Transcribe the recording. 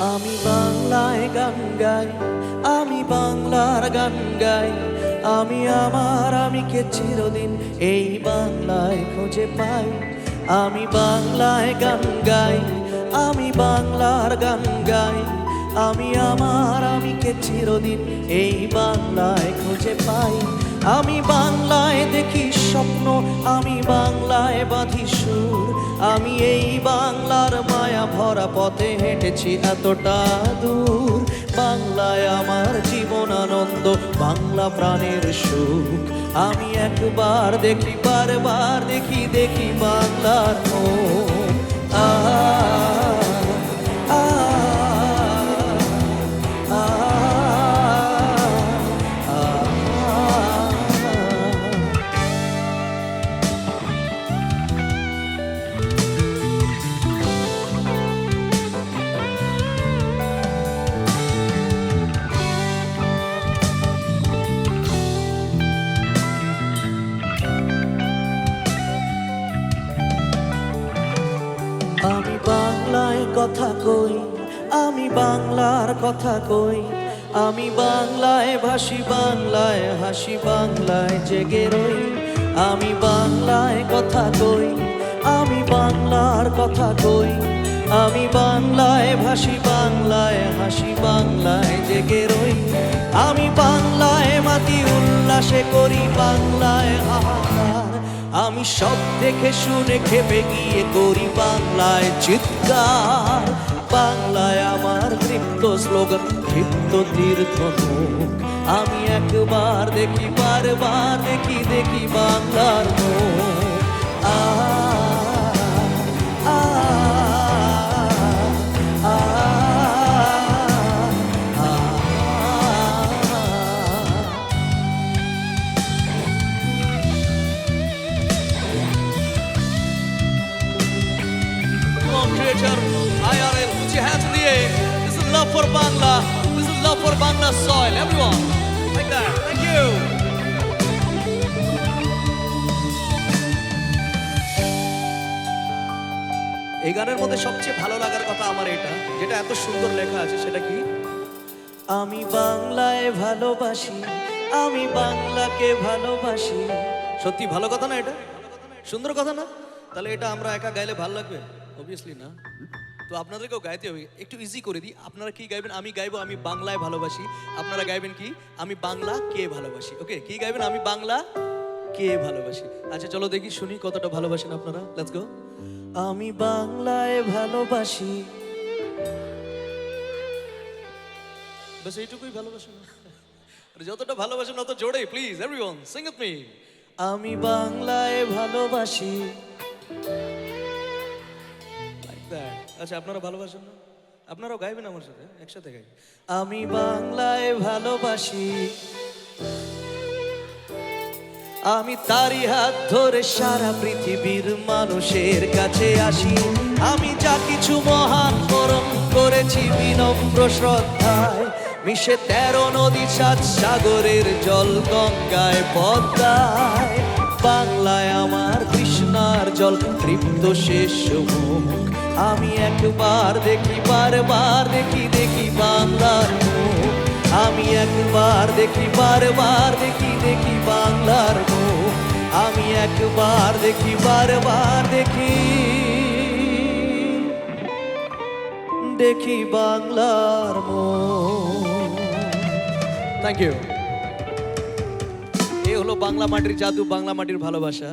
আমি বাংলায় গান গাই, আমি বাংলার গান গাই। আমি আমার আমিকে চিরদিন এই বাংলায় খুঁজে পাই। আমি বাংলায় গান গাই, আমি বাংলার গান গাই। আমি আমার আমিকে চিরদিন এই বাংলায় খুঁজে পাই। আমি বাংলায় দেখি স্বপ্ন, আমি বাংলায় বাঁধি সুর। আমি এই বাংলার মায়া ভরা পথে হেঁটেছি এতটা দূর। বাংলায় আমার জীবন আনন্দ, বাংলা প্রাণের সুখ। আমি একবার দেখি, বারবার দেখি, দেখি বাংলার মুখ। আমি বাংলায় কথা কই, আমি বাংলার কথা কই। আমি বাংলায় ভাসি, বাংলায় হাসি, বাংলায় জেগে রই। আমি বাংলায় কথা কই, আমি বাংলার কথা কই। আমি বাংলায় ভাসি, বাংলায় হাসি, বাংলায় জেগে রই। আমি বাংলায় মাতি, উল্লাসে করি বাংলায় হাহাকার। আমি সব দেখে শুনে খেপে গিয়ে করি বাংলায় চিৎকার। বাংলায় আমার তৃপ্ত স্লোগান, তৃপ্ত তীর্থমুখ। আমি একবার দেখি, বারবার দেখি, দেখি বাংলার মুখ। Creator, IRL, put your hands in the air. This is love for Bangla. This is love for Bangla soil. Everyone, like that. Thank you. এই গানের মধ্যে সবচেয়ে ভালো লাগার কথা আমার এটা, যেটা এত সুন্দর লেখা আছে, সেটা কি? আমি বাংলায় ভালোবাসি, আমি বাংলাকে ভালোবাসি। সত্যি ভালো কথা না এটা? সুন্দর কথা না? তাহলে এটা আমরা একা গাইলে ভালো লাগবে? অবভিয়াসলি না। তো আপনাদেরকেও গাইতে হবে। একটু ইজি করে দিই। আপনারা কি গাইবেন? আমি গাইবো আমি বাংলায় ভালোবাসি। আপনারা গাইবেন কি? আমি বাংলা কে ভালোবাসি। ওকে, কি গাইবেন? আমি বাংলা কে ভালোবাসি। আচ্ছা চলো দেখি, শুনি কতটা ভালোবাসেন আপনারা। Let's go. আমি বাংলায় ভালোবাসি, বাস এইটুকুই ভালোবাসেন। যতটা ভালোবাসেন অত জোরে please everyone Singh with me. আমি বাংলায় ভালোবাসি। আচ্ছা আপনারা ভালোবাসেন না? আপনারাও গাইবেন আমার সাথে, একসাথে গাই। আমি বাংলায় ভালোবাসি, আমি তারই হাত ধরে সারা পৃথিবীর মানুষের কাছে আসি। আমি যা কিছু মহান করম করেছি বিনম্র শ্রদ্ধায়, মিশে 13 নদী 7 সাগরের জল, গঙ্গায় পদ্মায়। বাংলায় আমার কৃষ্ণার জল, তৃপ্ত শেষ মুখ। আমি একবার দেখি, বারবার দেখি, দেখি বাংলার মুখ। আমি একবার দেখি, বারবার দেখি, দেখি বাংলার মুখ। আমি একবার দেখি, বারবার দেখি, দেখি বাংলার মুখ। Thank you. এ হলো বাংলা মাটির জাদু, বাংলা মাটির ভালোবাসা।